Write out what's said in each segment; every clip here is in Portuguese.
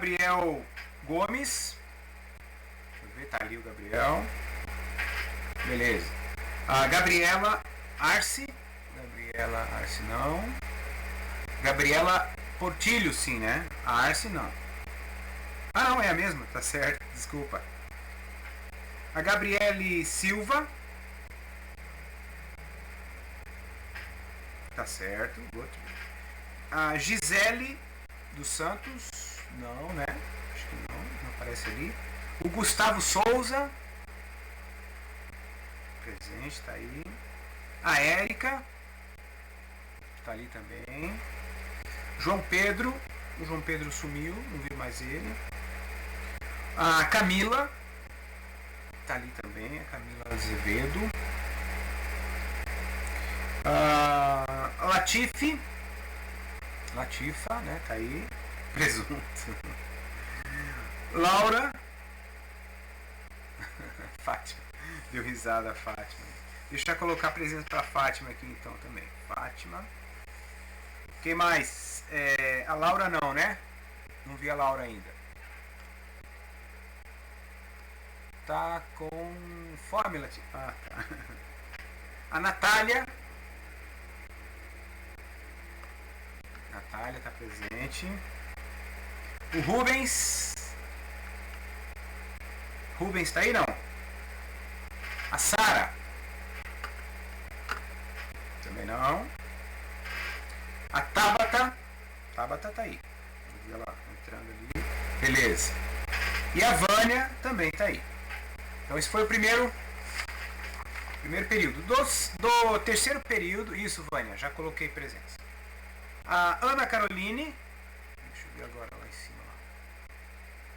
Gabriel Gomes. Deixa eu ver, tá ali o Gabriel. Beleza. A Gabriela Arce. Gabriela Arce não. Gabriela Portilho, sim, né? A Arce não. Ah, não, é a mesma, tá certo, desculpa. A Gabriele Silva. Tá certo. A Gisele dos Santos. Não, né? Acho que não aparece ali. O Gustavo Souza. Presente, tá aí. A Érica. Tá ali também. João Pedro. O João Pedro sumiu, não vi mais ele. A Camila. Tá ali também, a Camila Azevedo. A Latife. Latifa, né? Tá aí. Presunto. Laura. Fátima. Deu risada a Fátima. Deixa eu colocar a presença pra Fátima aqui então também. Fátima. Quem mais? A Laura não, né? Não vi a Laura ainda. Tá com fome, Latifa. Ah, tá. A Natália. Natália tá presente. O Rubens. Rubens tá aí não? A Sara. Também não. A Tabata. Tabata tá aí. Vou ver ela entrando ali. Beleza. E a Vânia também tá aí. Então esse foi o primeiro período. Do terceiro período, isso, Vânia, já coloquei presença. A Ana Caroline. Deixa eu ver agora lá em cima.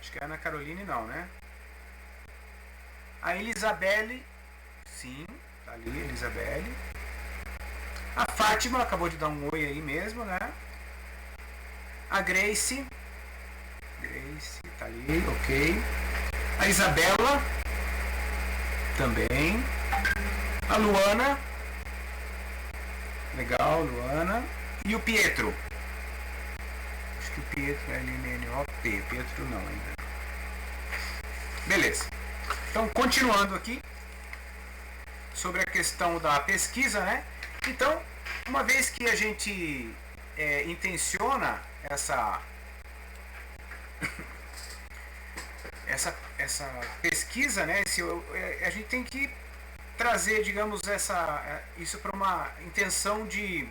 Acho que é a Ana Caroline não, né? A Elisabelle. Sim, tá ali, Elisabelle. A Fátima acabou de dar um oi aí mesmo, né? A Grace. Grace, tá ali, ok. A Isabela. Também. A Luana. Legal, Luana. E o Pietro. Acho que o Pietro é LNNOP. O Pietro não ainda. Beleza. Então, continuando aqui. Sobre a questão da pesquisa, né? Então, uma vez que a gente intenciona essa pesquisa, né? A gente tem que trazer, digamos, isso para uma intenção de...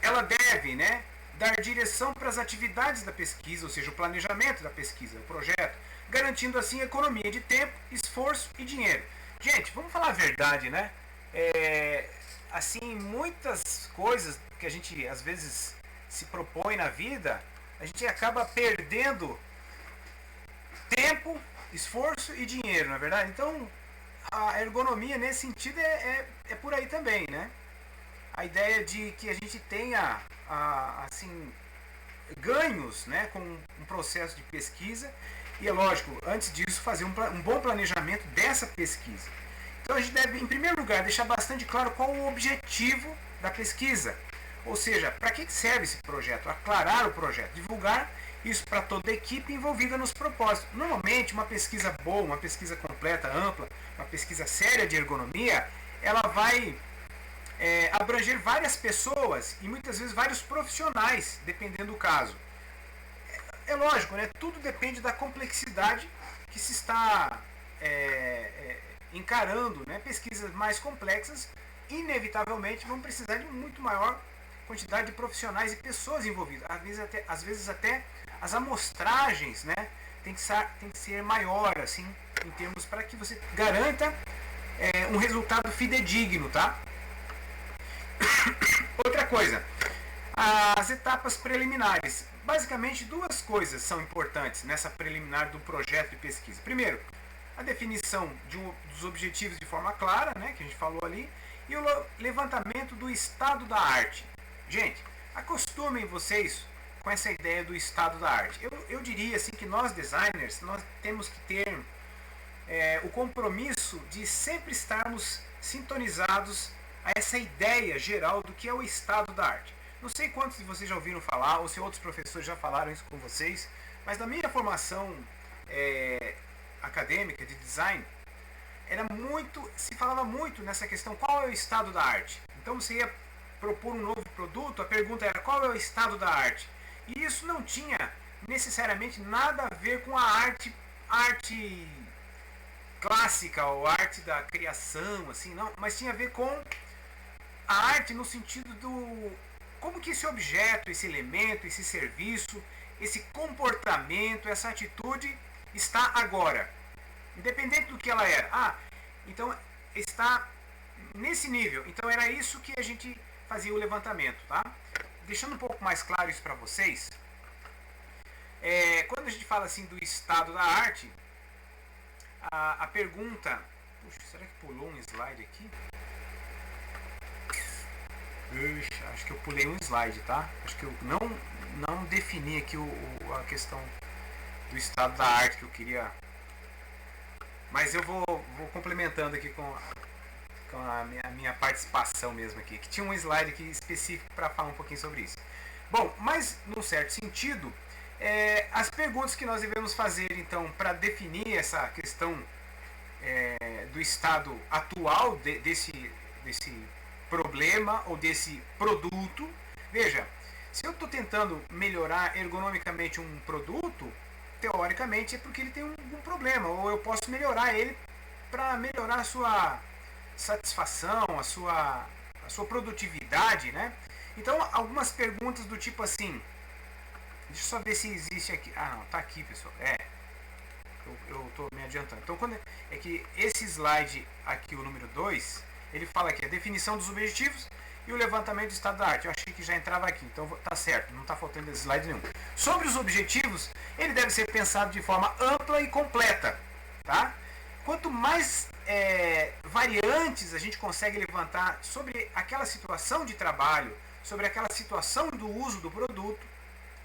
Ela deve, né, dar direção para as atividades da pesquisa, ou seja, o planejamento da pesquisa, o projeto, garantindo assim economia de tempo, esforço e dinheiro. Gente, vamos falar a verdade, né? Assim, muitas coisas que a gente às vezes se propõe na vida, a gente acaba perdendo tempo, esforço e dinheiro, na é verdade? Então, a ergonomia nesse sentido é por aí também, né? A ideia de que a gente tenha assim, ganhos, né, com um processo de pesquisa e, é lógico, antes disso fazer um bom planejamento dessa pesquisa. Então a gente deve, em primeiro lugar, deixar bastante claro qual o objetivo da pesquisa, ou seja, para que serve esse projeto, aclarar o projeto, divulgar isso para toda a equipe envolvida nos propósitos. Normalmente uma pesquisa boa, uma pesquisa completa, ampla, uma pesquisa séria de ergonomia, ela vai abranger várias pessoas e muitas vezes vários profissionais, dependendo do caso. É lógico, né? Tudo depende da complexidade que se está encarando, né? Pesquisas mais complexas inevitavelmente vão precisar de muito maior quantidade de profissionais e pessoas envolvidas. Às vezes até as amostragens, né, tem que ser maior, assim, em termos para que você garanta um resultado fidedigno, tá? Outra coisa, as etapas preliminares. Basicamente, duas coisas são importantes nessa preliminar do projeto de pesquisa. Primeiro, a definição dos objetivos de forma clara, né, que a gente falou ali, e o levantamento do estado da arte. Gente, acostumem vocês com essa ideia do estado da arte. Eu diria assim que nós designers, nós temos que ter o compromisso de sempre estarmos sintonizados a essa ideia geral do que é o estado da arte. Não sei quantos de vocês já ouviram falar, ou se outros professores já falaram isso com vocês, Mas na minha formação acadêmica de design, se falava muito nessa questão, qual é o estado da arte. Então você ia propor um novo produto, a pergunta era qual é o estado da arte. E isso não tinha necessariamente nada a ver com a arte clássica ou arte da criação, assim, não, mas tinha a ver com a arte no sentido do como que esse objeto, esse elemento, esse serviço, esse comportamento, essa atitude está agora. Independente do que ela era. Então está nesse nível. Então era isso que a gente fazia o levantamento, tá? Deixando um pouco mais claro isso para vocês, quando a gente fala assim do estado da arte, a pergunta... Puxa, será que pulou um slide aqui? Acho que eu pulei um slide, tá? Acho que eu não defini aqui a questão do estado da arte que eu queria... Mas eu vou complementando aqui com a minha participação mesmo aqui, que tinha um slide aqui específico para falar um pouquinho sobre isso. Bom, mas num certo sentido, as perguntas que nós devemos fazer então para definir essa questão do estado atual desse problema ou desse produto. Veja, se eu estou tentando melhorar ergonomicamente um produto, teoricamente é porque ele tem algum problema, ou eu posso melhorar ele para melhorar a sua satisfação, a sua produtividade, né? Então, algumas perguntas do tipo assim, deixa eu só ver se existe aqui. Não, tá aqui, pessoal. Eu tô me adiantando. Então, é que esse slide aqui, o número 2, ele fala aqui a definição dos objetivos e o levantamento do estado da arte. Eu achei que já entrava aqui, então tá certo, não está faltando slide nenhum. Sobre os objetivos, ele deve ser pensado de forma ampla e completa, tá? Quanto mais variantes a gente consegue levantar sobre aquela situação de trabalho, sobre aquela situação do uso do produto,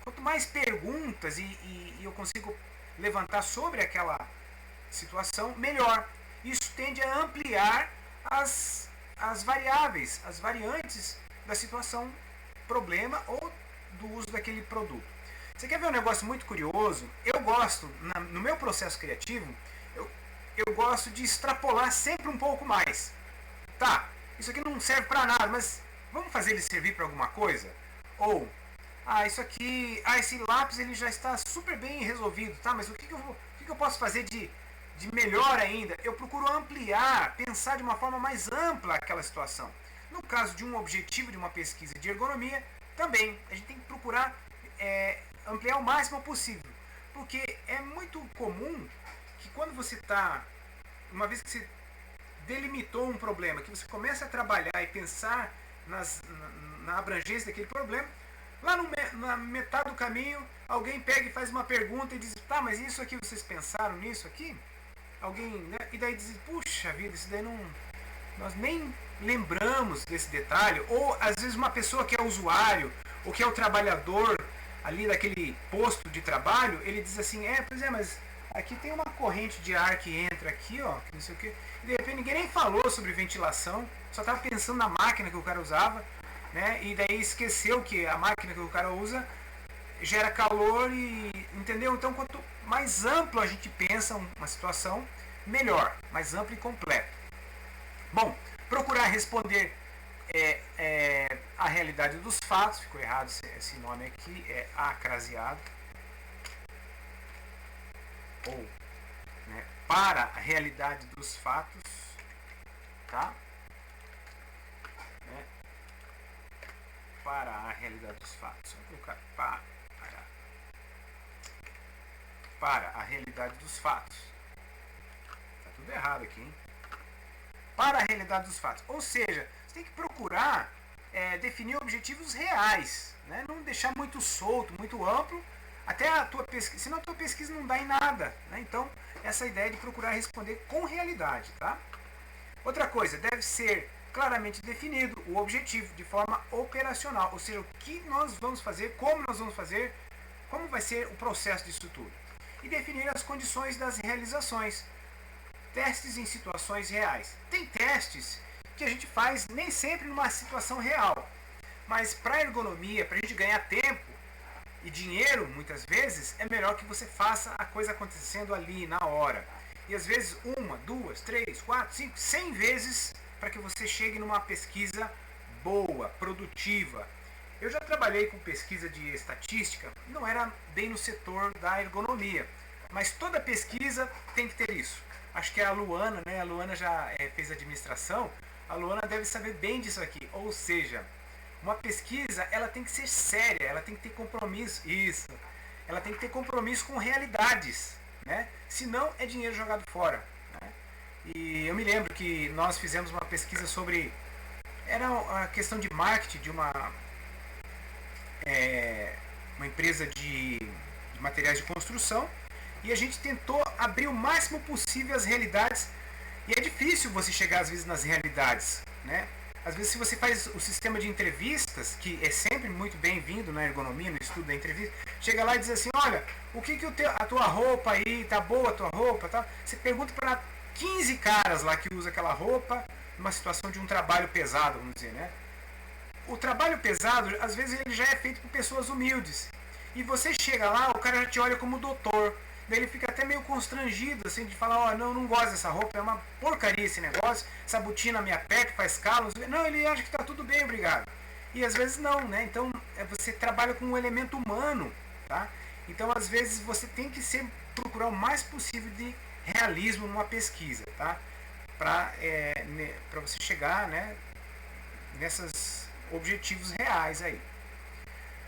quanto mais perguntas e eu consigo levantar sobre aquela situação, melhor. Isso tende a ampliar as variáveis, as variantes da situação, problema ou do uso daquele produto. Você quer ver um negócio muito curioso? Eu gosto, no meu processo criativo, eu gosto de extrapolar sempre um pouco mais. Tá, isso aqui não serve para nada, mas vamos fazer ele servir para alguma coisa? Ou, isso aqui, esse lápis ele já está super bem resolvido, tá? Mas o que eu posso fazer de melhor ainda? Eu procuro ampliar, pensar de uma forma mais ampla aquela situação. No caso de um objetivo de uma pesquisa de ergonomia, também a gente tem que procurar ampliar o máximo possível, porque é muito comum que quando você está, uma vez que você delimitou um problema, que você começa a trabalhar e pensar na abrangência daquele problema, lá na metade do caminho, alguém pega e faz uma pergunta e diz, tá, mas isso aqui, vocês pensaram nisso aqui? Alguém, né? E daí diz, puxa vida, isso daí não... Nós nem lembramos desse detalhe. Ou, às vezes, uma pessoa que é usuário, ou que é o trabalhador ali daquele posto de trabalho, ele diz assim, mas aqui tem uma corrente de ar que entra aqui, ó, que não sei o quê. E de repente ninguém nem falou sobre ventilação, só estava pensando na máquina que o cara usava, né? E daí esqueceu que a máquina que o cara usa gera calor e... Entendeu? Então, quanto mais amplo a gente pensa uma situação, melhor. Mais amplo e completo. Bom, procurar responder a realidade dos fatos. Ficou errado esse nome aqui, é acraseado. Ou, né, para a realidade dos fatos, tá? Né? Para a realidade dos fatos. Vou colocar para a realidade dos fatos. Tá tudo errado aqui, hein? Para a realidade dos fatos. Ou seja, você tem que procurar definir objetivos reais, né? Não deixar muito solto, muito amplo, até a tua pesquisa, senão a tua pesquisa não dá em nada, né? Então, essa ideia de procurar responder com realidade, tá? Outra coisa, deve ser claramente definido o objetivo de forma operacional, ou seja, o que nós vamos fazer, como nós vamos fazer, como vai ser o processo disso tudo. E definir as condições das realizações. Testes em situações reais. Tem testes que a gente faz nem sempre numa situação real, mas para ergonomia, para a gente ganhar tempo, e dinheiro, muitas vezes, é melhor que você faça a coisa acontecendo ali, na hora. E às vezes, uma, duas, três, quatro, cinco, 100 vezes para que você chegue numa pesquisa boa, produtiva. Eu já trabalhei com pesquisa de estatística, não era bem no setor da ergonomia, mas toda pesquisa tem que ter isso. Acho que é a Luana, né? A Luana já fez administração, a Luana deve saber bem disso aqui. Ou seja, uma pesquisa, ela tem que ser séria, ela tem que ter compromisso, isso. Ela tem que ter compromisso com realidades, né? Senão é dinheiro jogado fora, né? E eu me lembro que nós fizemos uma pesquisa sobre, era a questão de marketing de uma empresa de materiais de construção, e a gente tentou abrir o máximo possível as realidades, e é difícil você chegar às vezes nas realidades, né? Às vezes, se você faz o sistema de entrevistas, que é sempre muito bem-vindo na ergonomia, no estudo da entrevista, chega lá e diz assim, olha, o que a tua roupa aí, tá boa a tua roupa, tá? Você pergunta para 15 caras lá que usa aquela roupa numa situação de um trabalho pesado, vamos dizer, né? O trabalho pesado, às vezes, ele já é feito por pessoas humildes. E você chega lá, o cara já te olha como doutor. Daí ele fica até meio constrangido, assim, de falar, ó, não gosto dessa roupa, é uma porcaria esse negócio, essa botina me aperta, faz calo. Não, ele acha que tá tudo bem, obrigado. E às vezes não, né? Então, você trabalha com um elemento humano, tá? Então, às vezes, você tem que procurar o mais possível de realismo numa pesquisa, tá? Para você chegar, né, nesses objetivos reais aí.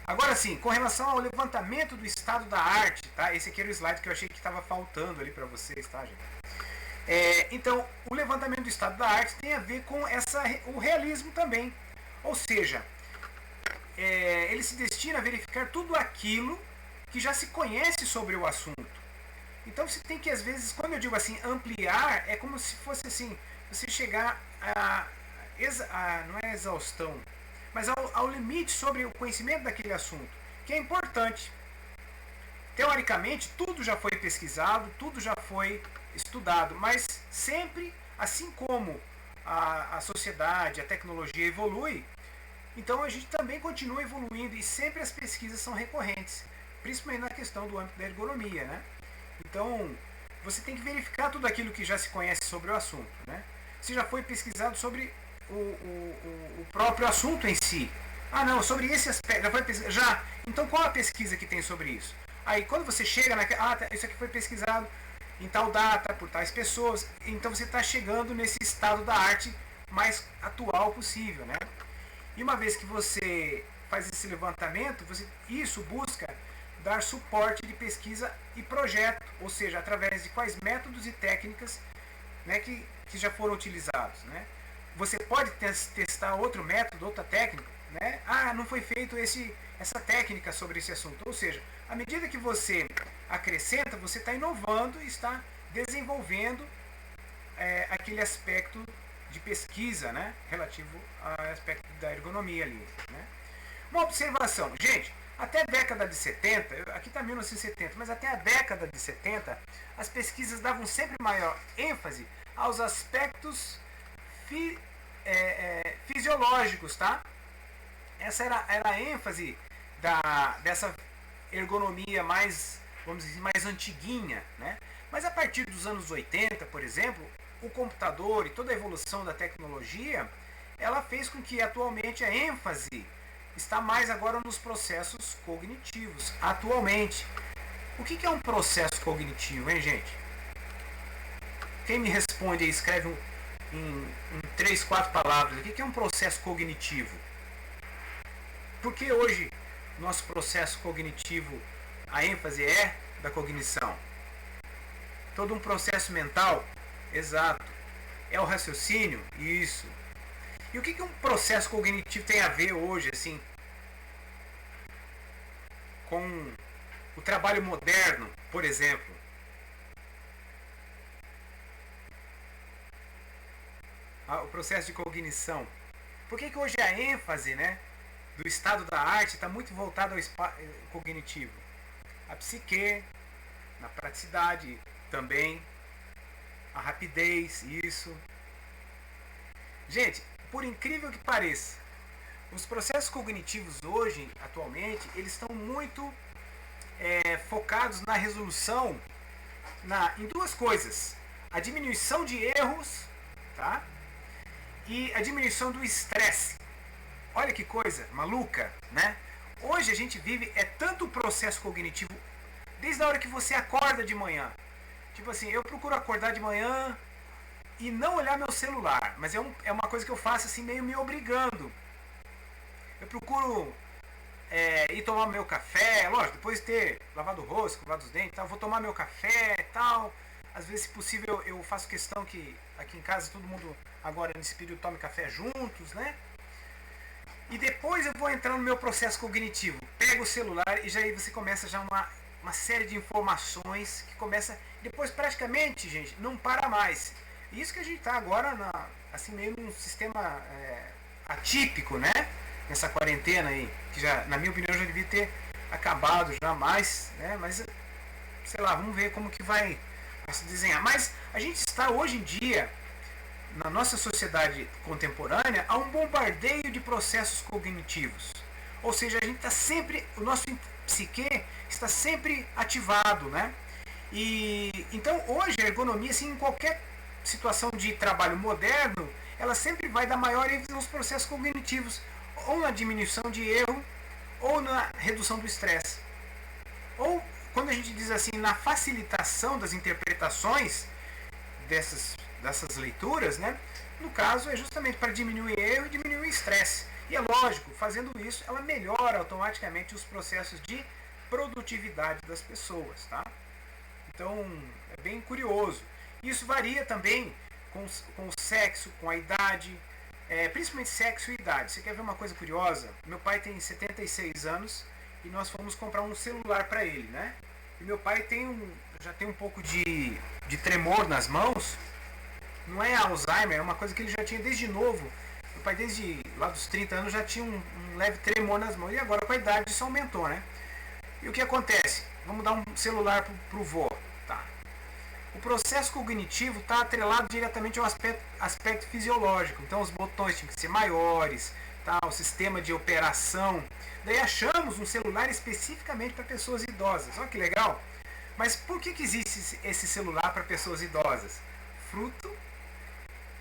Agora sim, com relação ao levantamento do estado da arte, tá? Esse aqui era o slide que eu achei que estava faltando ali para vocês, tá, gente? Então, o levantamento do estado da arte tem a ver com o realismo também. Ou seja, ele se destina a verificar tudo aquilo que já se conhece sobre o assunto. Então, você tem que, às vezes, quando eu digo assim, ampliar, é como se fosse assim, você chegar não é exaustão, mas ao limite sobre o conhecimento daquele assunto, que é importante. Teoricamente, tudo já foi pesquisado, tudo já foi estudado, mas sempre, assim como a sociedade, a tecnologia evolui, então a gente também continua evoluindo e sempre as pesquisas são recorrentes, principalmente na questão do âmbito da ergonomia, né? Então, você tem que verificar tudo aquilo que já se conhece sobre o assunto, né? Se já foi pesquisado sobre o próprio assunto em si. Ah, não, sobre esse aspecto, já foi pesquisado? Já. Então, qual a pesquisa que tem sobre isso? Aí, quando você chega naquela... isso aqui foi pesquisado em tal data, por tais pessoas. Então, você está chegando nesse estado da arte mais atual possível, né? E uma vez que você faz esse levantamento, isso busca dar suporte de pesquisa e projeto, ou seja, através de quais métodos e técnicas, né, que já foram utilizados, né? Você pode testar outro método, outra técnica, né? Ah, não foi feito essa técnica sobre esse assunto. Ou seja, à medida que você acrescenta, você está inovando e está desenvolvendo aquele aspecto de pesquisa, né? Relativo ao aspecto da ergonomia ali, né? Uma observação, gente, até a década de 70, aqui está 1970, mas até a década de 70, as pesquisas davam sempre maior ênfase aos aspectos fisiológicos, tá? Essa era a ênfase dessa ergonomia mais, vamos dizer, mais antiguinha, né? Mas a partir dos anos 80, por exemplo, o computador e toda a evolução da tecnologia, ela fez com que atualmente a ênfase está mais agora nos processos cognitivos. Atualmente, o que é um processo cognitivo, hein, gente? Quem me responde aí, escreve em 3, 4 palavras, o que é um processo cognitivo? Porque hoje, nosso processo cognitivo, a ênfase é da cognição. Todo um processo mental, exato. É o raciocínio, isso. E o que um processo cognitivo tem a ver hoje, assim, com o trabalho moderno, por exemplo? O processo de cognição. Por que hoje a ênfase, né, do estado da arte está muito voltada ao cognitivo? A psique, na praticidade também, a rapidez, isso. Gente, por incrível que pareça, Os processos cognitivos hoje, atualmente, eles estão muito focados na resolução em duas coisas: a diminuição de erros, tá? E a diminuição do estresse. Olha que coisa maluca, né? Hoje a gente vive tanto o processo cognitivo desde a hora que você acorda de manhã. Tipo assim, eu procuro acordar de manhã e não olhar meu celular, mas é uma coisa que eu faço assim meio me obrigando. Eu procuro ir tomar meu café, lógico, depois de ter lavado o rosto, escovado os dentes, tal, vou tomar meu café e tal. Às vezes, se possível, eu faço questão que aqui em casa todo mundo agora nesse período tome café juntos, né? E depois eu vou entrar no meu processo cognitivo. Pego o celular e já aí você começa já uma série de informações que começa. Depois praticamente, gente, não para mais. Isso que a gente está agora assim meio num sistema atípico, né? Nessa quarentena aí, que já, na minha opinião, já devia ter acabado jamais, né? Mas sei lá, vamos ver como que vai se desenhar. Mas a gente está hoje em dia, na nossa sociedade contemporânea, há um bombardeio de processos cognitivos. Ou seja, a gente está sempre, o nosso psique está sempre ativado, né? E então hoje a ergonomia, assim, em qualquer situação de trabalho moderno, ela sempre vai dar maior ênfase nos processos cognitivos, ou na diminuição de erro, ou na redução do estresse. Ou, quando a gente diz assim, na facilitação das interpretações dessas leituras, né? No caso, é justamente para diminuir erro e diminuir o estresse. E é lógico, fazendo isso, ela melhora automaticamente os processos de produtividade das pessoas, tá? Então, é bem curioso. Isso varia também com o sexo, com a idade, principalmente sexo e idade. Você quer ver uma coisa curiosa? Meu pai tem 76 anos e nós fomos comprar um celular para ele, né? E meu pai já tem um pouco de tremor nas mãos. Não é Alzheimer, é uma coisa que ele já tinha desde novo. Meu pai desde lá dos 30 anos já tinha um leve tremor nas mãos. E agora com a idade isso aumentou, né? E o que acontece? Vamos dar um celular pro vô. Tá. O processo cognitivo está atrelado diretamente ao aspecto fisiológico. Então os botões tinham que ser maiores, tá? O sistema de operação. Daí achamos um celular especificamente para pessoas idosas. Olha que legal. Mas por que existe esse celular para pessoas idosas? Fruto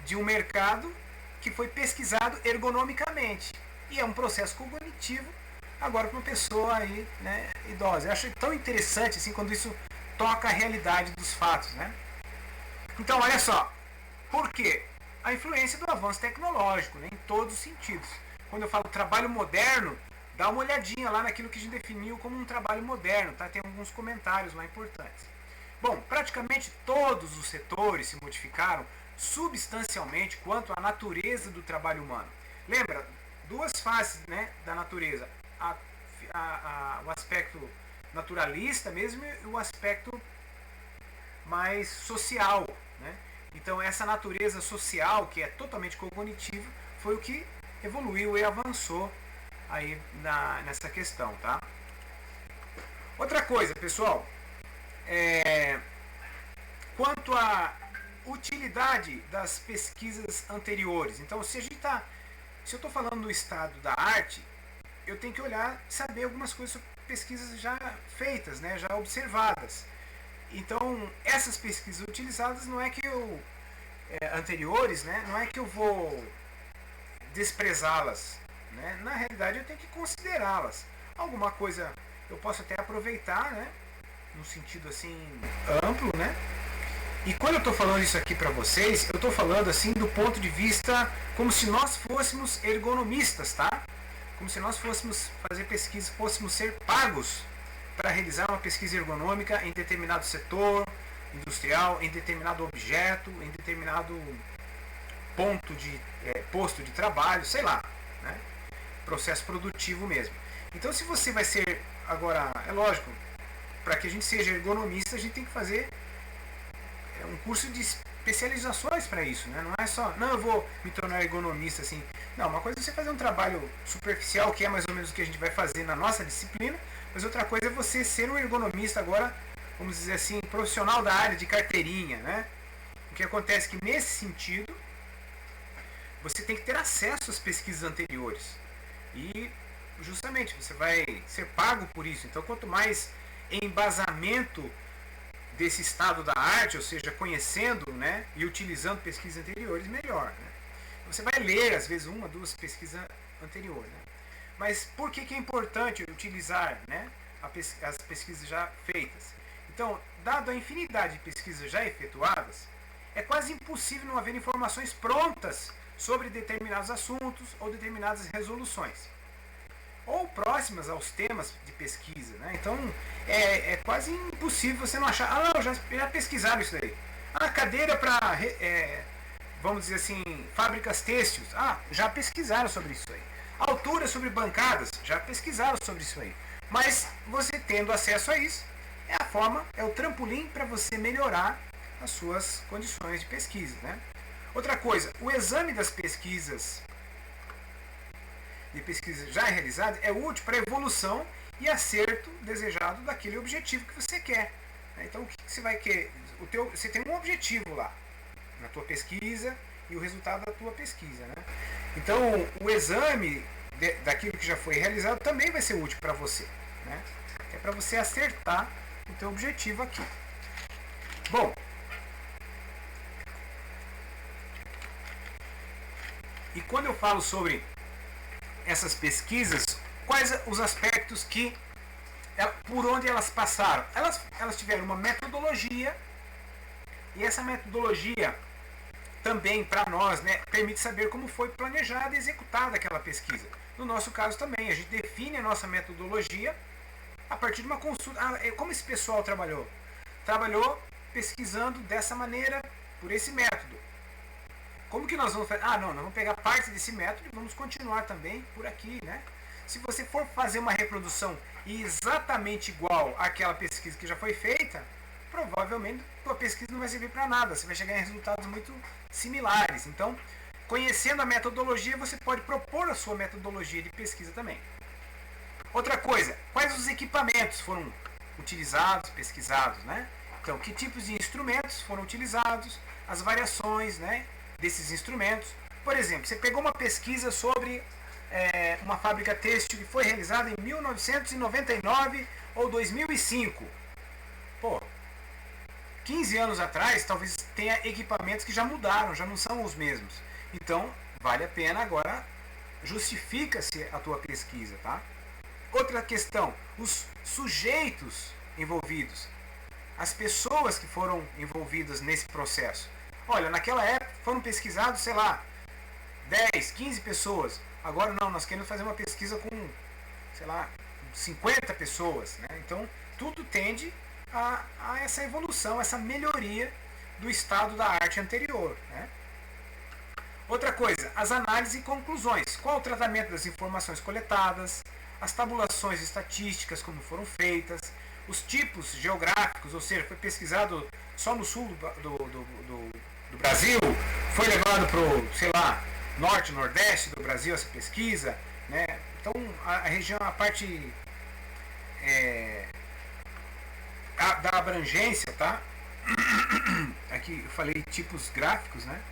de um mercado que foi pesquisado ergonomicamente. E é um processo cognitivo agora para uma pessoa aí, né, idosa. Eu acho tão interessante assim quando isso toca a realidade dos fatos, né? Então, olha só. Por quê? A influência do avanço tecnológico, né, em todos os sentidos. Quando eu falo trabalho moderno, dá uma olhadinha lá naquilo que a gente definiu como um trabalho moderno, tá? Tem alguns comentários lá importantes. Bom, praticamente todos os setores se modificaram substancialmente quanto à natureza do trabalho humano. Lembra? Duas faces, né, da natureza. O aspecto naturalista mesmo e o aspecto mais social, né? Então essa natureza social, que é totalmente cognitiva, foi o que evoluiu e avançou aí nessa questão, tá? Outra coisa, pessoal, quanto à utilidade das pesquisas anteriores. Então, se eu estou falando no estado da arte, eu tenho que olhar, saber algumas coisas sobre pesquisas já feitas, né, já observadas. Então, essas pesquisas utilizadas não é que anteriores, né, não é que eu vou desprezá-las, né? Na realidade, eu tenho que considerá-las. Alguma coisa eu posso até aproveitar, né, no sentido assim amplo, né? E quando eu estou falando isso aqui para vocês, eu estou falando assim do ponto de vista como se nós fôssemos ergonomistas, tá? Como se nós fôssemos fazer pesquisa, fôssemos ser pagos para realizar uma pesquisa ergonômica em determinado setor industrial, em determinado objeto, em determinado posto de trabalho, sei lá, né? Processo produtivo mesmo. Então, se você vai ser, agora, é lógico, para que a gente seja ergonomista, a gente tem que fazer um curso de especializações para isso, né? Não é só, não, eu vou me tornar ergonomista assim. Não, uma coisa é você fazer um trabalho superficial, que é mais ou menos o que a gente vai fazer na nossa disciplina, mas outra coisa é você ser um ergonomista agora, vamos dizer assim, profissional da área de carteirinha, né? O que acontece é que nesse sentido, você tem que ter acesso às pesquisas anteriores. E justamente você vai ser pago por isso. Então, quanto mais embasamento desse estado da arte, ou seja, conhecendo, né, e utilizando pesquisas anteriores, melhor. Né? Você vai ler, às vezes, uma, duas pesquisas anteriores. Né? Mas por que é importante utilizar, né, as pesquisas já feitas? Então, dado a infinidade de pesquisas já efetuadas, é quase impossível não haver informações prontas sobre determinados assuntos ou determinadas resoluções, ou próximas aos temas de pesquisa. Né? Então, é quase impossível você não achar, não, já pesquisaram isso daí. Cadeira para, vamos dizer assim, fábricas têxteis, já pesquisaram sobre isso aí. Altura sobre bancadas, já pesquisaram sobre isso aí. Mas você tendo acesso a isso, é a forma, é o trampolim para você melhorar as suas condições de pesquisa. Né? Outra coisa, o exame das pesquisas já realizadas é útil para a evolução e acerto desejado daquele objetivo que você quer. Então, o que você vai querer? Você tem um objetivo lá na tua pesquisa e o resultado da tua pesquisa. Né? Então, o exame daquilo que já foi realizado também vai ser útil para você. Né? É para você acertar o teu objetivo aqui. Bom, e quando eu falo sobre essas pesquisas, quais os aspectos que, por onde elas passaram? Elas tiveram uma metodologia, e essa metodologia também, para nós, né, permite saber como foi planejada e executada aquela pesquisa. No nosso caso também, a gente define a nossa metodologia a partir de uma consulta. Como esse pessoal trabalhou? Trabalhou pesquisando dessa maneira, por esse método. Como que nós vamos fazer? Não, nós vamos pegar parte desse método e vamos continuar também por aqui, né? Se você for fazer uma reprodução exatamente igual àquela pesquisa que já foi feita, provavelmente a tua pesquisa não vai servir para nada. Você vai chegar em resultados muito similares. Então, conhecendo a metodologia, você pode propor a sua metodologia de pesquisa também. Outra coisa, quais os equipamentos foram utilizados, pesquisados, né? Então, que tipos de instrumentos foram utilizados, as variações, né, desses instrumentos. Por exemplo, você pegou uma pesquisa sobre uma fábrica têxtil que foi realizada em 1999 ou 2005. 15 anos atrás, talvez tenha equipamentos que já mudaram, já não são os mesmos. Então, vale a pena agora, justifica-se a tua pesquisa, tá? Outra questão, os sujeitos envolvidos, as pessoas que foram envolvidas nesse processo. Olha, naquela época foram pesquisados, sei lá, 10, 15 pessoas. Agora não, nós queremos fazer uma pesquisa com, sei lá, 50 pessoas. Né? Então, tudo tende a essa evolução, essa melhoria do estado da arte anterior. Né? Outra coisa, as análises e conclusões. Qual o tratamento das informações coletadas, as tabulações estatísticas, como foram feitas, os tipos geográficos, ou seja, foi pesquisado só no sul do Brasil, foi levado para o, sei lá, norte, nordeste do Brasil essa pesquisa, né? Então a região, a parte da abrangência, tá? Aqui eu falei tipos gráficos, né?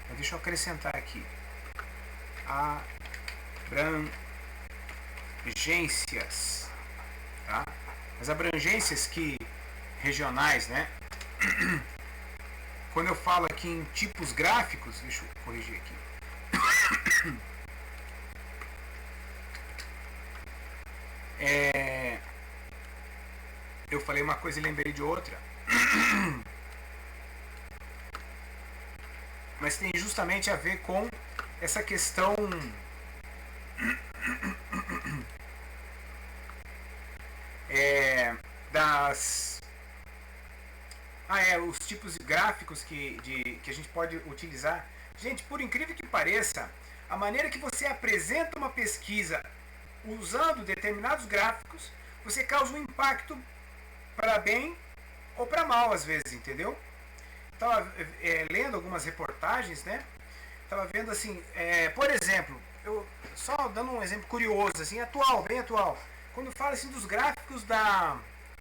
Mas deixa eu acrescentar aqui. Abrangências, tá? As abrangências regionais, né? Quando eu falo aqui em tipos gráficos, deixa eu corrigir aqui. Eu falei uma coisa e lembrei de outra. Mas tem justamente a ver com essa questão os tipos gráficos que a gente pode utilizar. Gente, por incrível que pareça, a maneira que você apresenta uma pesquisa usando determinados gráficos, você causa um impacto para bem ou para mal às vezes, entendeu? Estava lendo algumas reportagens, né? Estava vendo assim, por exemplo, eu só dando um exemplo curioso, assim, atual, bem atual. Quando fala assim dos gráficos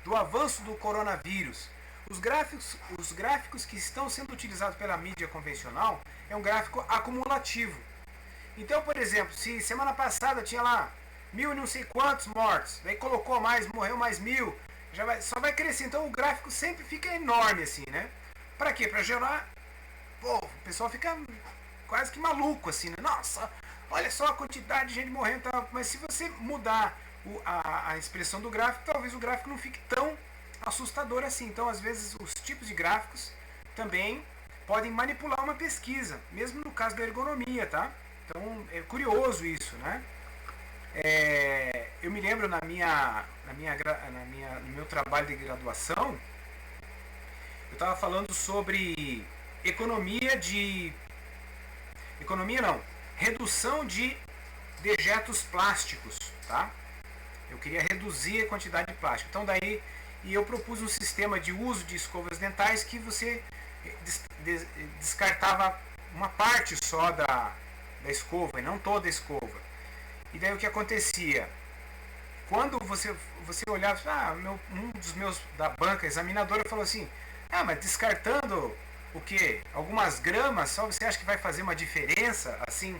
do avanço do coronavírus, os gráficos que estão sendo utilizados pela mídia convencional é um gráfico acumulativo. Então, por exemplo, se semana passada tinha lá mil e não sei quantos mortos, daí colocou mais, morreu mais 1.000, só vai crescer. Então o gráfico sempre fica enorme assim, né? Para quê? Para gerar. Pô, o pessoal fica quase que maluco assim, né? Nossa, olha só a quantidade de gente morrendo. Tá? Mas se você mudar a expressão do gráfico, talvez o gráfico não fique tão assustador assim. Então, às vezes, os tipos de gráficos também podem manipular uma pesquisa, mesmo no caso da ergonomia, tá? Então, é curioso isso, né? Eu me lembro no meu trabalho de graduação, eu estava falando sobre economia não, redução de dejetos plásticos, tá? Eu queria reduzir a quantidade de plástico. Então daí eu propus um sistema de uso de escovas dentais que você descartava uma parte só da escova e não toda a escova. E daí o que acontecia? Quando você olhava, um dos meus da banca examinadora falou assim: mas descartando o que? Algumas gramas, só você acha que vai fazer uma diferença assim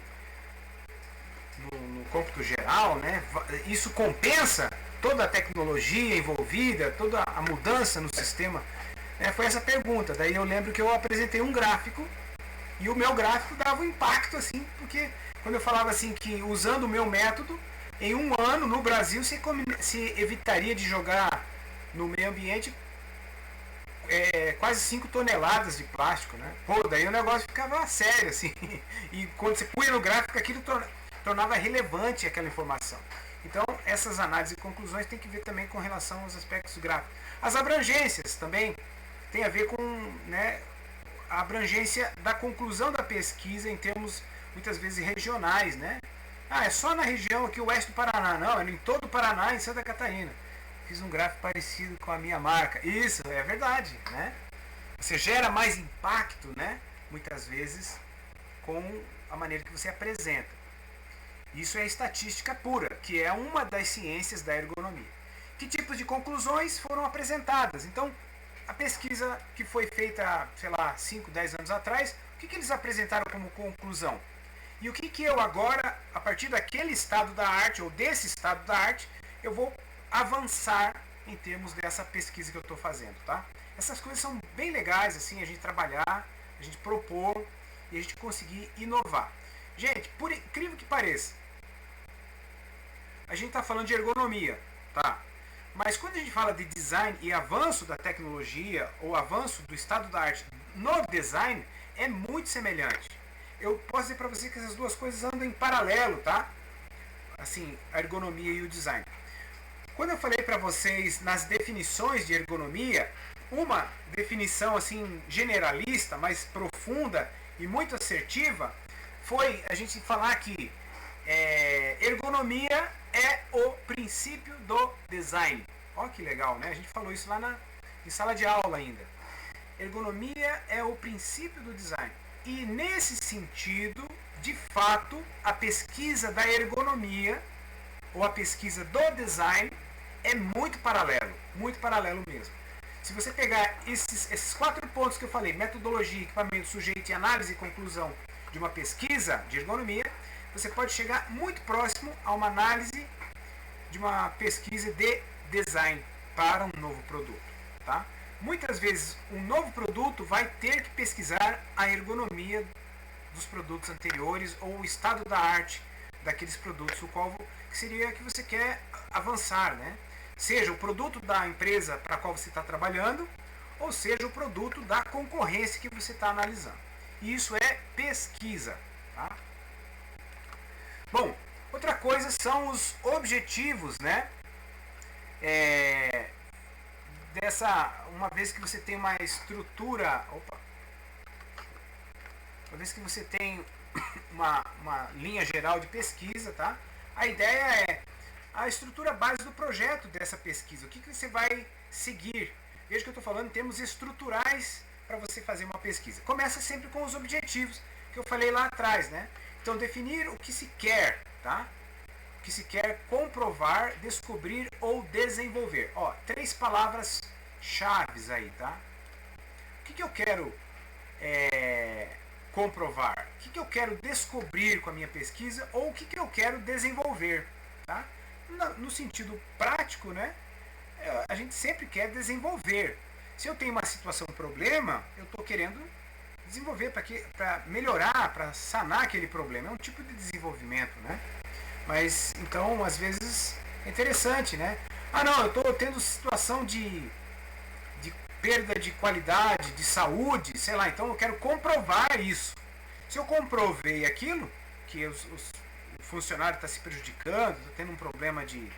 no cômputo geral, né? Isso compensa toda a tecnologia envolvida, toda a mudança no sistema? Foi essa pergunta. Daí eu lembro que eu apresentei um gráfico e o meu gráfico dava um impacto assim, porque quando eu falava assim que usando o meu método, em um ano no Brasil se evitaria de jogar no meio ambiente quase 5 toneladas de plástico, né? Pô, daí o negócio ficava sério, assim. E quando você punha no gráfico, aquilo tornava relevante aquela informação. Então, essas análises e conclusões tem que ver também com relação aos aspectos gráficos. As abrangências também tem a ver com, né, a abrangência da conclusão da pesquisa em termos, muitas vezes, regionais, né? É só na região aqui, oeste do Paraná. Não, é em todo o Paraná e em Santa Catarina. Fiz um gráfico parecido com a minha marca. Isso, é verdade, né? Você gera mais impacto, né? Muitas vezes, com a maneira que você apresenta. Isso é estatística pura, que é uma das ciências da ergonomia. Que tipos de conclusões foram apresentadas? Então, a pesquisa que foi feita, sei lá, 5, 10 anos atrás, o que eles apresentaram como conclusão? E o que eu agora, a partir daquele estado da arte, ou desse estado da arte, eu vou avançar em termos dessa pesquisa que eu estou fazendo, tá? Essas coisas são bem legais, assim, a gente trabalhar, a gente propor e a gente conseguir inovar. Gente, por incrível que pareça, a gente está falando de ergonomia, tá? Mas quando a gente fala de design e avanço da tecnologia ou avanço do estado da arte no design, é muito semelhante. Eu posso dizer para você que essas duas coisas andam em paralelo, tá? Assim, a ergonomia e o design. Quando eu falei para vocês nas definições de ergonomia, uma definição assim generalista, mais profunda e muito assertiva, foi a gente falar que ergonomia é o princípio do design. Olha que legal, né? A gente falou isso lá em sala de aula ainda. Ergonomia é o princípio do design. E nesse sentido, de fato, a pesquisa da ergonomia ou a pesquisa do design é muito paralelo mesmo. Se você pegar esses 4 pontos que eu falei, metodologia, equipamento, sujeito e análise e conclusão de uma pesquisa de ergonomia, você pode chegar muito próximo a uma análise de uma pesquisa de design para um novo produto, tá? Muitas vezes um novo produto vai ter que pesquisar a ergonomia dos produtos anteriores ou o estado da arte daqueles produtos, o qual que seria que você quer avançar, né? Seja o produto da empresa para a qual você está trabalhando, ou seja o produto da concorrência que você está analisando. E isso é pesquisa, tá? Bom, outra coisa são os objetivos, né? Uma vez que você tem uma estrutura, uma vez que você tem uma linha geral de pesquisa, tá? A ideia é a estrutura base do projeto dessa pesquisa. O que você vai seguir? Veja que eu estou falando em termos estruturais para você fazer uma pesquisa. Começa sempre com os objetivos que eu falei lá atrás, né? Então, definir o que se quer, tá? O que se quer comprovar, descobrir ou desenvolver. 3 palavras chaves aí, tá? O que eu quero comprovar? O que eu quero descobrir com a minha pesquisa ou o que eu quero desenvolver? Tá? No sentido prático, né? A gente sempre quer desenvolver. Se eu tenho uma situação, um problema, eu estou querendo desenvolver para melhorar, para sanar aquele problema. É um tipo de desenvolvimento, né? Mas, então, às vezes, é interessante, né? Ah, não, eu estou tendo situação de perda de qualidade, de saúde, sei lá, então eu quero comprovar isso. Se eu comprovei aquilo, que o funcionário está se prejudicando, está tendo um problema de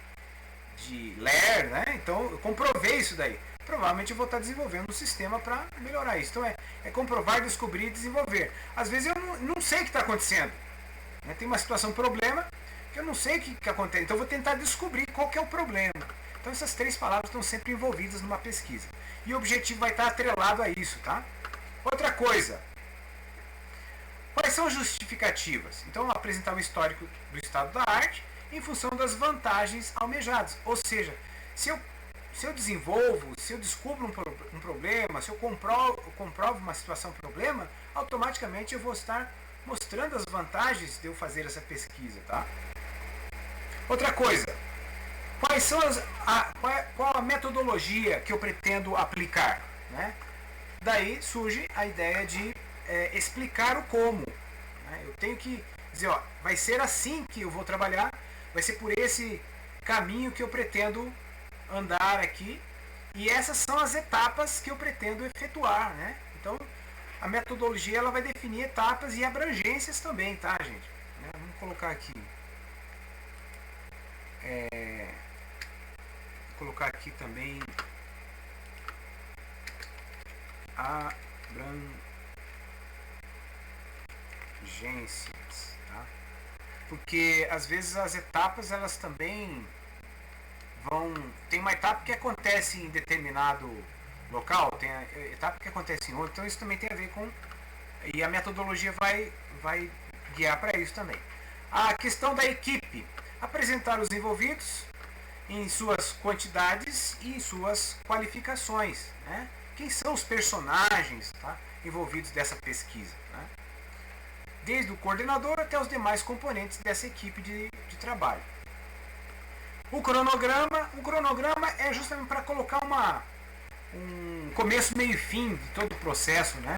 LER, né? Então eu comprovei isso daí. Provavelmente eu vou estar desenvolvendo um sistema para melhorar isso. Então é comprovar, descobrir e desenvolver. Às vezes eu não sei o que está acontecendo. Né? Tem uma situação, um problema, que eu não sei o que acontece. Então eu vou tentar descobrir qual que é o problema. Então essas três palavras estão sempre envolvidas numa pesquisa. E o objetivo vai estar atrelado a isso, tá? Outra coisa. Quais são as justificativas? Então apresentar o histórico do estado da arte em função das vantagens almejadas. Ou seja, se eu desenvolvo, se eu descubro um problema, se eu comprovo uma situação, um problema, automaticamente eu vou estar mostrando as vantagens de eu fazer essa pesquisa, tá? Outra coisa, qual a metodologia que eu pretendo aplicar, né? Daí surge a ideia de explicar o como. Né? Eu tenho que dizer, ó, vai ser assim que eu vou trabalhar, vai ser por esse caminho que eu pretendo andar aqui, e essas são as etapas que eu pretendo efetuar, né? Então, a metodologia ela vai definir etapas e abrangências também, tá, gente? Vamos colocar aqui. Vou colocar aqui também abrangências, tá? Porque às vezes as etapas elas também tem uma etapa que acontece em determinado local, tem a etapa que acontece em outro, então isso também tem a ver com, e a metodologia vai guiar para isso também. A questão da equipe, apresentar os envolvidos em suas quantidades e em suas qualificações, né? Quem são os personagens, tá, envolvidos dessa pesquisa, né? Desde o coordenador até os demais componentes dessa equipe de trabalho. O cronograma é justamente para colocar um começo, meio e fim de todo o processo, né?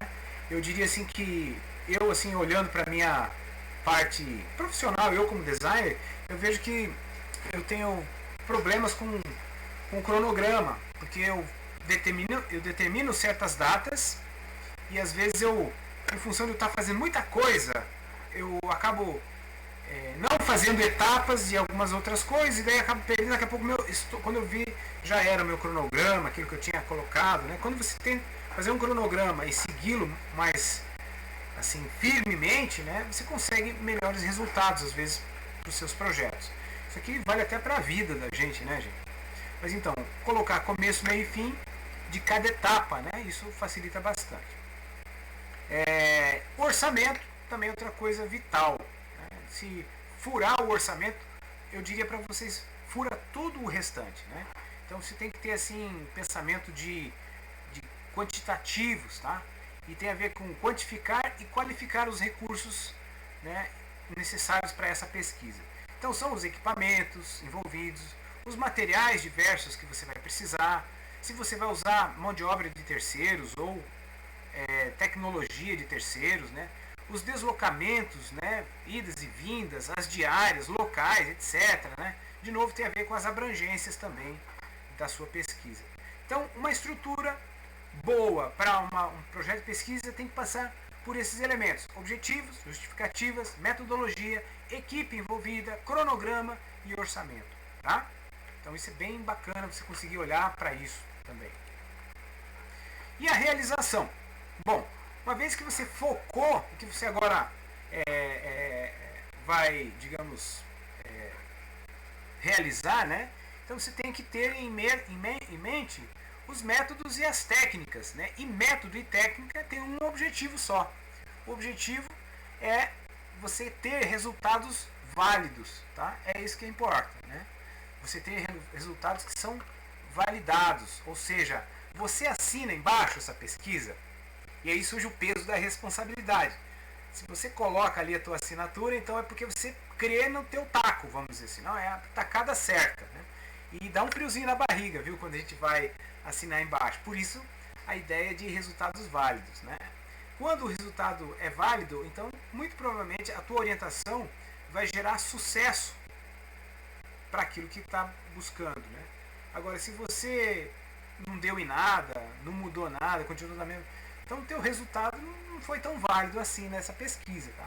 Eu diria assim que eu, assim, olhando para a minha parte profissional, eu como designer, eu vejo que eu tenho problemas com o cronograma, porque eu determino certas datas e às vezes em função de eu estar fazendo muita coisa, eu acabo não fazendo etapas de algumas outras coisas, e daí acabo perdendo, daqui a pouco, quando eu vi, já era o meu cronograma, aquilo que eu tinha colocado, né? Quando você tem fazer um cronograma e segui-lo mais assim, firmemente, né? Você consegue melhores resultados, às vezes, para os seus projetos. Isso aqui vale até para a vida da gente, né, gente? Mas então, colocar começo, meio e fim de cada etapa, né? Isso facilita bastante. Orçamento também é outra coisa vital. Se furar o orçamento, eu diria para vocês, fura tudo o restante, né? Então você tem que ter assim pensamento de quantitativos, tá? E tem a ver com quantificar e qualificar os recursos, né, necessários para essa pesquisa. Então são os equipamentos envolvidos, os materiais diversos que você vai precisar, se você vai usar mão de obra de terceiros ou tecnologia de terceiros, né? Os deslocamentos, né, idas e vindas, as diárias, locais, etc. Né? De novo, tem a ver com as abrangências também da sua pesquisa. Então, uma estrutura boa para um projeto de pesquisa tem que passar por esses elementos: objetivos, justificativas, metodologia, equipe envolvida, cronograma e orçamento. Tá? Então, isso é bem bacana você conseguir olhar para isso também. E a realização? Bom, uma vez que você focou, que você agora vai, digamos, realizar, né? Então você tem que ter em mente os métodos e as técnicas, né? E método e técnica tem um objetivo só. O objetivo é você ter resultados válidos, tá? É isso que importa, né? Você ter resultados que são validados, ou seja, você assina embaixo essa pesquisa. E aí surge o peso da responsabilidade. Se você coloca ali a tua assinatura, então é porque você crê no teu taco, vamos dizer assim. Não, é a tacada certa. Né? E dá um friozinho na barriga, viu? Quando a gente vai assinar embaixo. Por isso, a ideia de resultados válidos. Né? Quando o resultado é válido, então, muito provavelmente, a tua orientação vai gerar sucesso para aquilo que está buscando. Né? Agora, se você não deu em nada, não mudou nada, continuou na mesma... Então, o teu resultado não foi tão válido assim nessa pesquisa. Tá?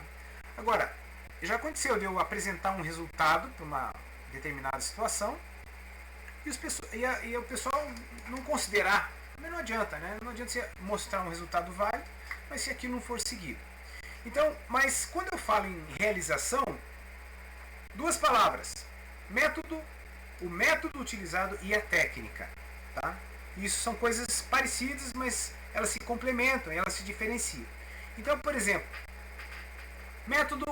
Agora, já aconteceu de eu apresentar um resultado para uma determinada situação e o pessoal não considerar. Mas não adianta, né? Não adianta você mostrar um resultado válido, mas se aquilo não for seguido. Então, mas quando eu falo em realização, duas palavras. Método, o método utilizado e a técnica. Tá? Isso são coisas parecidas, mas elas se complementam, elas se diferenciam. Então, por exemplo, método...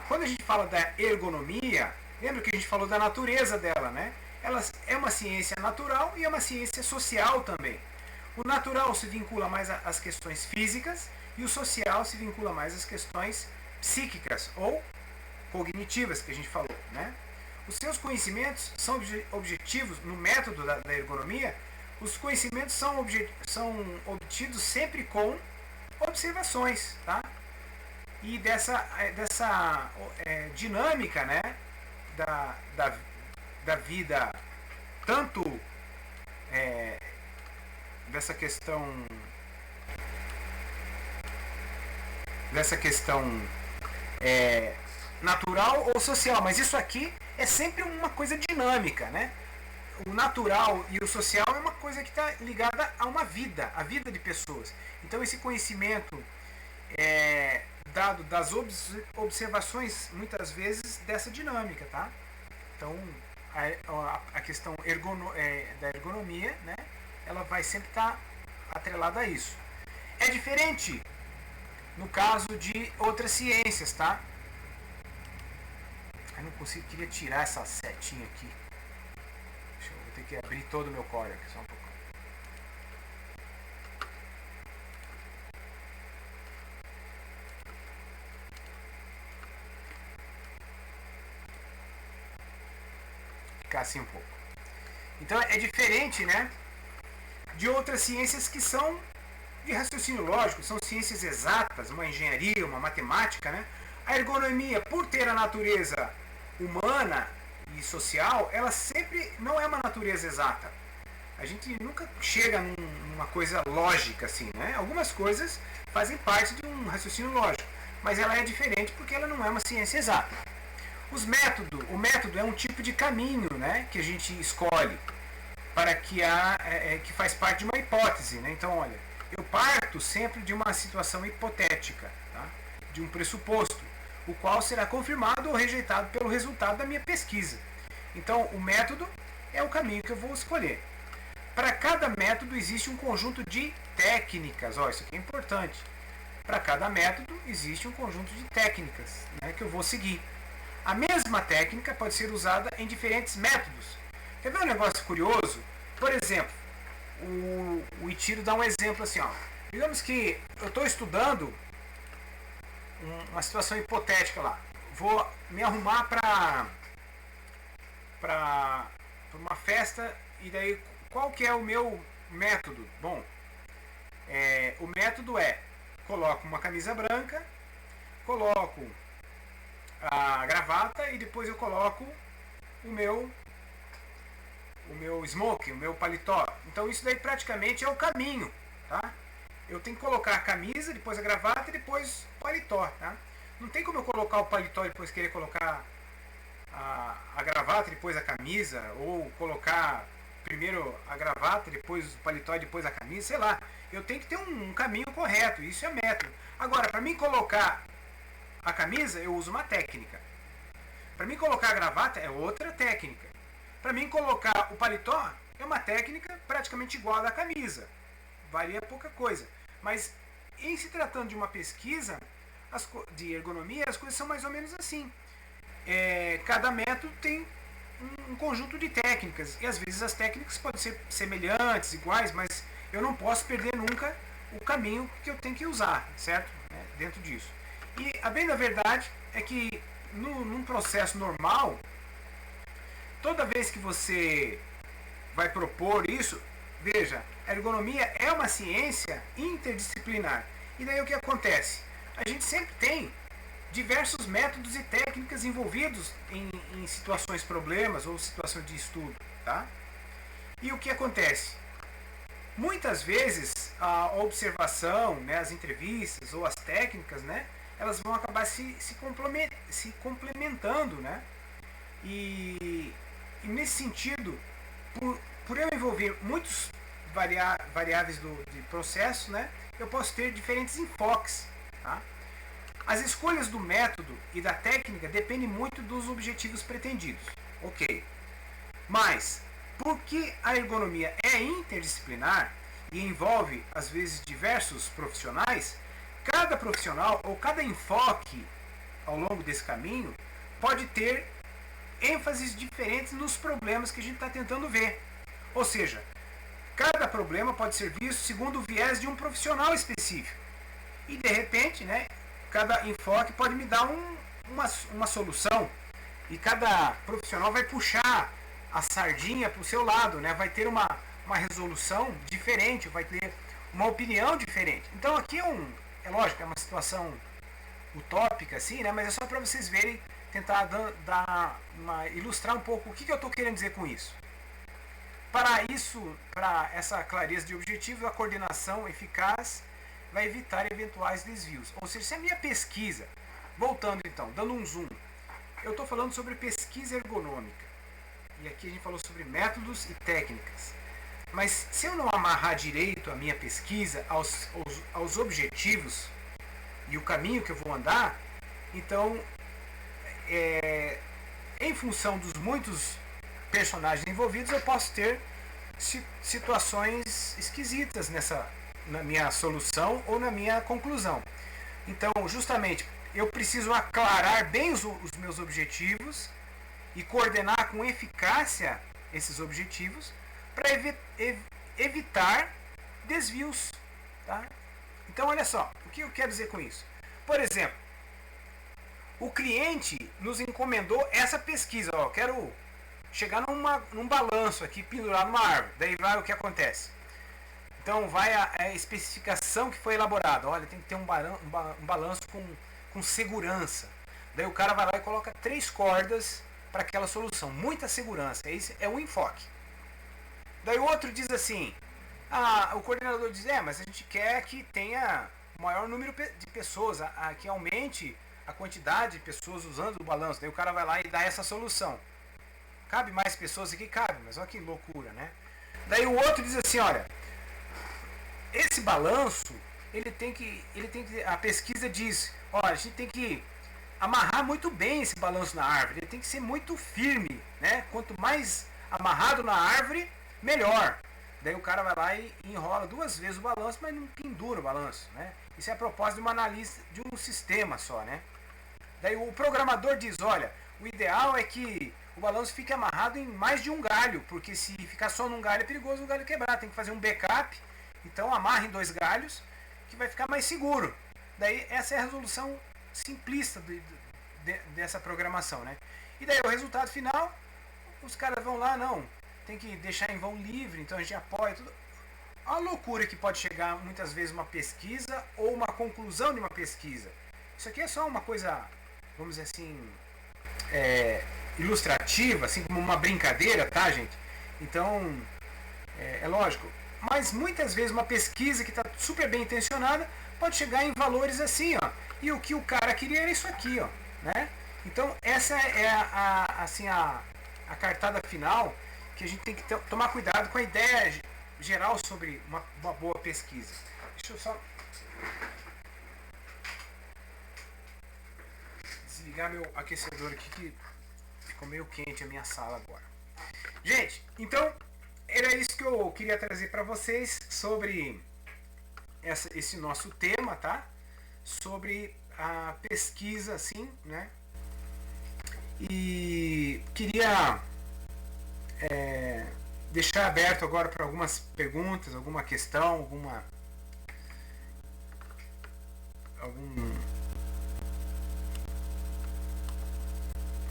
Quando a gente fala da ergonomia, lembra que a gente falou da natureza dela, né? Ela é uma ciência natural e é uma ciência social também. O natural se vincula mais às questões físicas e o social se vincula mais às questões psíquicas ou cognitivas, que a gente falou, né? Os seus conhecimentos são objetivos no método da ergonomia. Os conhecimentos são obtidos sempre com observações, tá? E dessa dinâmica, né, da vida, tanto dessa questão natural ou social, mas isso aqui é sempre uma coisa dinâmica, né? O natural e o social é uma coisa que está ligada a uma vida, a vida de pessoas. Então esse conhecimento é dado das observações, muitas vezes, dessa dinâmica, tá? Então a questão da ergonomia, né? Ela vai sempre estar atrelada a isso. É diferente no caso de outras ciências, tá? Eu não consigo, queria tirar essa setinha aqui. Vou ter que abrir todo o meu core aqui, só um pouco. Ficar assim um pouco. Então é diferente, né, de outras ciências que são de raciocínio lógico, são ciências exatas, uma engenharia, uma matemática, né? A ergonomia, por ter a natureza humana e social, ela sempre não é uma natureza exata. A gente nunca chega numa coisa lógica assim, né? Algumas coisas fazem parte de um raciocínio lógico, mas ela é diferente porque ela não é uma ciência exata. O método é um tipo de caminho, né, que a gente escolhe para que faz parte de uma hipótese, né? Então, olha, eu parto sempre de uma situação hipotética, tá? De um pressuposto, o qual será confirmado ou rejeitado pelo resultado da minha pesquisa. Então, o método é o caminho que eu vou escolher. Para cada método existe um conjunto de técnicas. Ó, isso aqui é importante. Para cada método existe um conjunto de técnicas, né, que eu vou seguir. A mesma técnica pode ser usada em diferentes métodos. Quer ver um negócio curioso? Por exemplo, o Itiro dá um exemplo assim, ó. Digamos que eu estou estudando uma situação hipotética lá. Vou me arrumar para uma festa e daí qual que é o meu método? Bom, o método coloco uma camisa branca, coloco a gravata e depois eu coloco o meu smoking, o meu paletó. Então isso daí praticamente é o caminho, tá? Eu tenho que colocar a camisa, depois a gravata e depois o paletó, tá? Não tem como eu colocar o paletó e depois querer colocar a gravata e depois a camisa, ou colocar primeiro a gravata, depois o paletó e depois a camisa, sei lá. Eu tenho que ter um caminho correto, isso é método. Agora, para mim colocar a camisa, eu uso uma técnica. Para mim colocar a gravata é outra técnica. Para mim colocar o paletó é uma técnica praticamente igual à da camisa. Varia pouca coisa. Mas em se tratando de uma pesquisa de ergonomia, as coisas são mais ou menos assim. Cada método tem um conjunto de técnicas. E às vezes as técnicas podem ser semelhantes, iguais, mas eu não posso perder nunca o caminho que eu tenho que usar, certo? dentro disso. E a bem da verdade é que num processo normal, toda vez que você vai propor isso, veja, a ergonomia é uma ciência interdisciplinar. E daí o que acontece? A gente sempre tem diversos métodos e técnicas envolvidos em situações problemas ou situações de estudo, tá? E o que acontece? Muitas vezes a observação, né, as entrevistas ou as técnicas, né, elas vão acabar se complementando, né? E nesse sentido, por eu envolver muitos variáveis de processo, né, eu posso ter diferentes enfoques. Tá? As escolhas do método e da técnica dependem muito dos objetivos pretendidos. Ok. Mas, porque a ergonomia é interdisciplinar e envolve, às vezes, diversos profissionais, cada profissional ou cada enfoque ao longo desse caminho pode ter ênfases diferentes nos problemas que a gente está tentando ver. Ou seja, cada problema pode ser visto segundo o viés de um profissional específico. E de repente, né, cada enfoque pode me dar uma solução. E cada profissional vai puxar a sardinha para o seu lado, né? Vai ter uma resolução diferente, vai ter uma opinião diferente. Então aqui é lógico, é uma situação utópica, assim, né? Mas é só para vocês verem, tentar ilustrar um pouco o que eu estou querendo dizer com isso. Para isso, para essa clareza de objetivos, a coordenação eficaz vai evitar eventuais desvios. Ou seja, se a minha pesquisa, voltando então, dando um zoom, eu estou falando sobre pesquisa ergonômica. E aqui a gente falou sobre métodos e técnicas. Mas se eu não amarrar direito a minha pesquisa aos objetivos e o caminho que eu vou andar, então, em função dos muitos personagens envolvidos, eu posso ter situações esquisitas na minha solução ou na minha conclusão. Então, justamente, eu preciso aclarar bem os meus objetivos e coordenar com eficácia esses objetivos para evitar desvios. Tá? Então, olha só, o que eu quero dizer com isso? Por exemplo, o cliente nos encomendou essa pesquisa. Ó, eu quero chegar num balanço aqui, pendurar numa árvore. Daí vai o que acontece. Então vai a especificação que foi elaborada. Olha, tem que ter um balanço com segurança. Daí o cara vai lá e coloca 3 cordas para aquela solução. Muita segurança. Esse é o enfoque. Daí o outro diz assim, o coordenador diz, mas a gente quer que tenha o maior número de pessoas, que aumente a quantidade de pessoas usando o balanço. Daí o cara vai lá e dá essa solução. Cabe mais pessoas aqui? Cabe, mas olha que loucura, né? Daí o outro diz assim, olha, esse balanço, a pesquisa diz, olha, a gente tem que amarrar muito bem esse balanço na árvore, ele tem que ser muito firme, né? Quanto mais amarrado na árvore, melhor. Daí o cara vai lá e enrola 2 vezes o balanço, mas não pendura o balanço, né? Isso é a propósito de uma análise de um sistema só, né? Daí o programador diz, olha, o ideal é que o balanço fique amarrado em mais de um galho, porque se ficar só num galho é perigoso o galho quebrar, tem que fazer um backup, então amarra em 2 galhos, que vai ficar mais seguro. Daí essa é a resolução simplista dessa programação, né? E daí o resultado final, os caras vão lá, não, tem que deixar em vão livre, então a gente apoia tudo. A loucura que pode chegar muitas vezes uma pesquisa ou uma conclusão de uma pesquisa. Isso aqui é só uma coisa, vamos dizer assim, ilustrativa, assim como uma brincadeira, tá, gente? Então, é lógico. Mas muitas vezes uma pesquisa que está super bem intencionada pode chegar em valores assim, ó. E o que o cara queria era isso aqui, ó, né? Então essa é a cartada final que a gente tem que tomar cuidado com a ideia geral sobre uma boa pesquisa. Deixa eu só desligar meu aquecedor aqui que ficou meio quente a minha sala agora. Gente, então era isso que eu queria trazer para vocês sobre esse nosso tema, tá? Sobre a pesquisa, assim, né? E queria deixar aberto agora para algumas perguntas, alguma questão,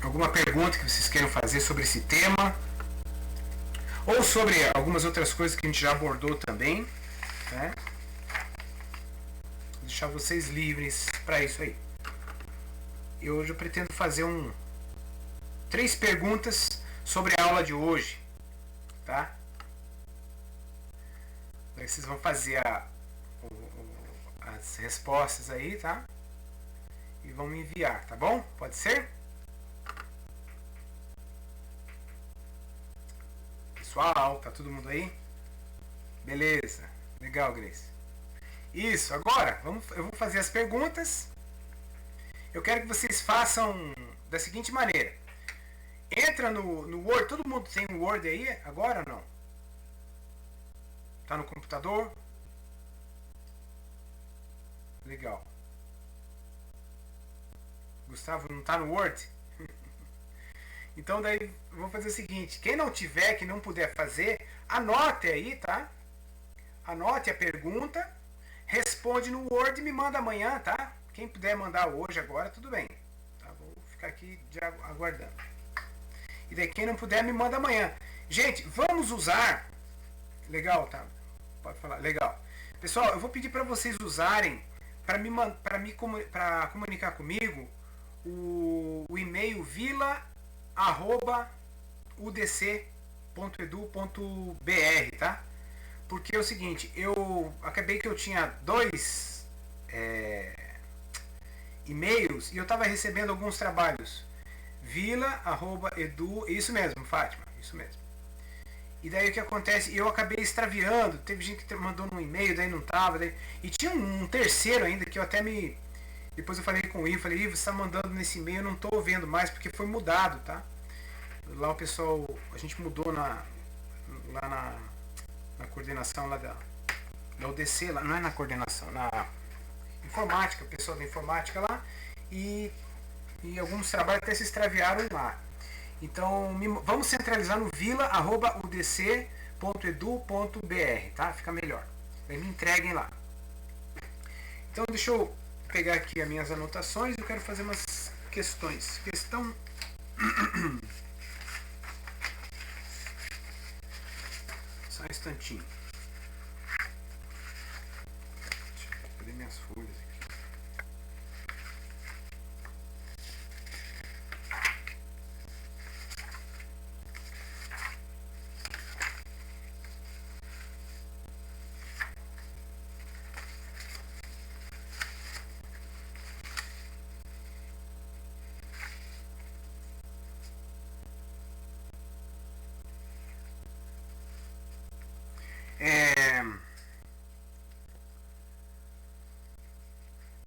alguma pergunta que vocês queiram fazer sobre esse tema, ou sobre algumas outras coisas que a gente já abordou também, né? Vou deixar vocês livres para isso aí. E hoje eu pretendo fazer 3 perguntas sobre a aula de hoje, tá? Aí vocês vão fazer as respostas aí, tá? E vão me enviar, tá bom? Pode ser? Pessoal, tá todo mundo aí? Beleza. Legal, Grace. Isso, agora eu vou fazer as perguntas. Eu quero que vocês façam da seguinte maneira. Entra no Word, todo mundo tem o Word aí agora ou não? Tá no computador? Legal. Gustavo não tá no Word? Então daí eu vou fazer o seguinte, quem não tiver, que não puder fazer, anote aí, tá? Anote a pergunta, responde no Word e me manda amanhã, tá? Quem puder mandar hoje, agora, tudo bem. Tá? Vou ficar aqui aguardando. E daí quem não puder, me manda amanhã. Gente, vamos usar... Legal, tá? Pode falar. Legal. Pessoal, eu vou pedir para vocês usarem, para comunicar comigo, o e-mail vila@udc.edu.br, tá? Porque é o seguinte, eu acabei que eu tinha 2 e-mails e eu estava recebendo alguns trabalhos. vila@edu, isso mesmo, Fátima, isso mesmo. E daí o que acontece? Eu acabei extraviando, teve gente que mandou um e-mail, daí não tava, daí... E tinha um terceiro ainda que eu até me... Depois eu falei com o Ivo, falei, Ivo, você tá mandando nesse e-mail, eu não tô vendo mais, porque foi mudado, tá? Lá o pessoal, a gente mudou lá na coordenação lá da UDC, lá, não é na coordenação, na informática, o pessoal da informática lá, e alguns trabalhos até se extraviaram lá. Então, vamos centralizar no vila@udc.edu.br, tá? Fica melhor. Aí me entreguem lá. Então, deixa eu pegar aqui as minhas anotações. Eu quero fazer umas questões. Questão... Só um instantinho. Deixa eu pegar minhas folhas aqui.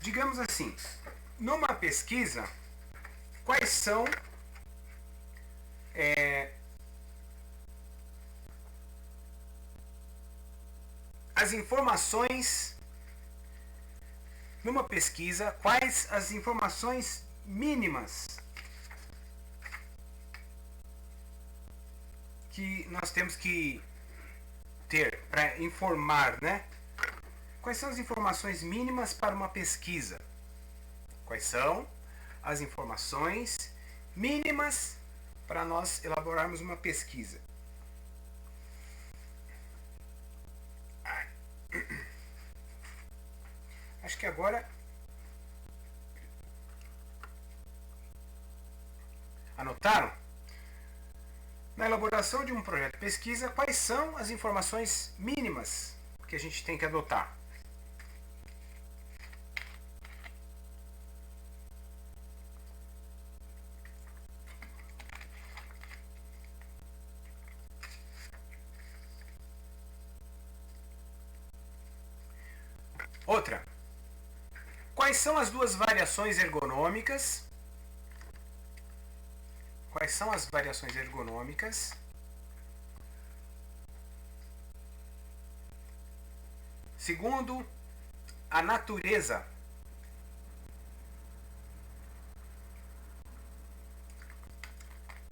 Digamos assim, numa pesquisa, quais são as informações, numa pesquisa, quais as informações mínimas que nós temos que ter para informar, né? Quais são as informações mínimas para uma pesquisa? Quais são as informações mínimas para nós elaborarmos uma pesquisa? Acho que agora... Anotaram? Na elaboração de um projeto de pesquisa, quais são as informações mínimas que a gente tem que adotar? Outra. Quais são as 2 variações ergonômicas? Quais são as variações ergonômicas? Segundo, a natureza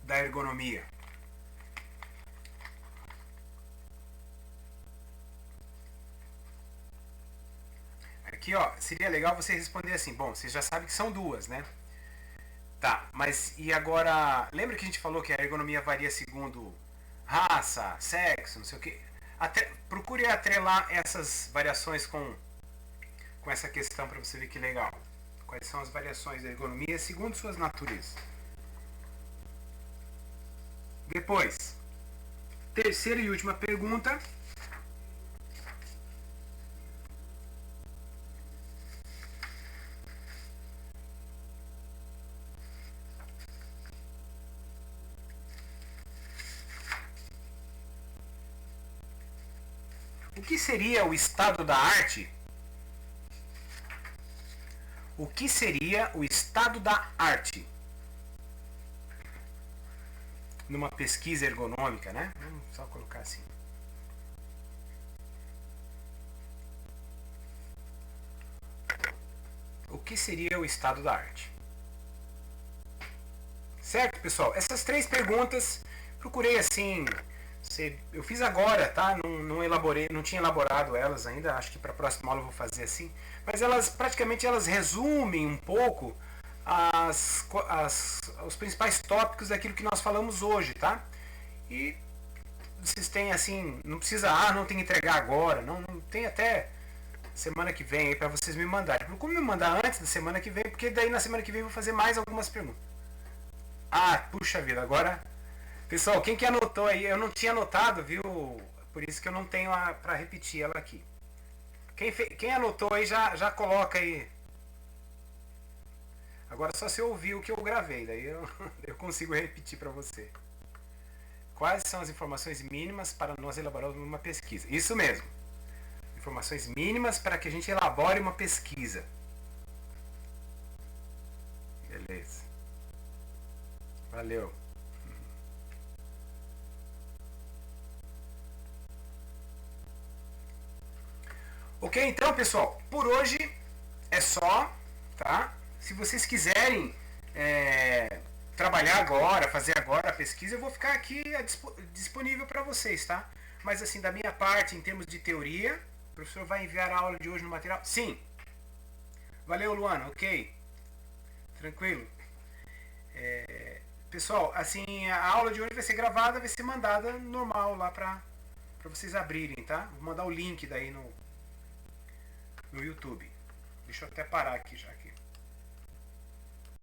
da ergonomia. aqui, ó, seria legal você responder assim. Bom, você já sabe que são duas, né? Tá, mas e agora, lembra que a gente falou que a ergonomia varia segundo raça, sexo, não sei o quê? Até, procure atrelar essas variações com essa questão para você ver que legal. Quais são as variações da ergonomia segundo suas naturezas. Depois, terceira e última pergunta. O que seria o estado da arte? O que seria o estado da arte? Numa pesquisa ergonômica, né? Vamos só colocar assim. O que seria o estado da arte? Certo, pessoal? Essas três perguntas, procurei assim. Eu fiz agora, tá? Não elaborei, não tinha elaborado elas ainda. Acho que para a próxima aula eu vou fazer assim. Mas elas praticamente elas resumem um pouco os principais tópicos daquilo que nós falamos hoje, tá? E vocês têm assim, não precisa, não tem que entregar agora, não tem até semana que vem aí para vocês me mandarem. Procure me mandar antes da semana que vem, porque daí na semana que vem eu vou fazer mais algumas perguntas. Puxa vida, agora. Pessoal, quem que anotou aí? Eu não tinha anotado, viu? Por isso que eu não tenho para repetir ela aqui. Quem anotou aí já coloca aí. Agora só se eu ouvir o que eu gravei, daí eu consigo repetir para você. Quais são as informações mínimas para nós elaborarmos uma pesquisa? Isso mesmo. Informações mínimas para que a gente elabore uma pesquisa. Beleza. Valeu. Ok, então, pessoal, por hoje é só, tá? Se vocês quiserem trabalhar agora, fazer agora a pesquisa, eu vou ficar aqui disponível para vocês, tá? Mas assim, da minha parte, em termos de teoria, o professor vai enviar a aula de hoje no material? Sim. Valeu, Luana, ok. Tranquilo. Pessoal, assim, a aula de hoje vai ser gravada, vai ser mandada normal lá para vocês abrirem, tá? Vou mandar o link daí no YouTube. Deixa eu até parar aqui já aqui.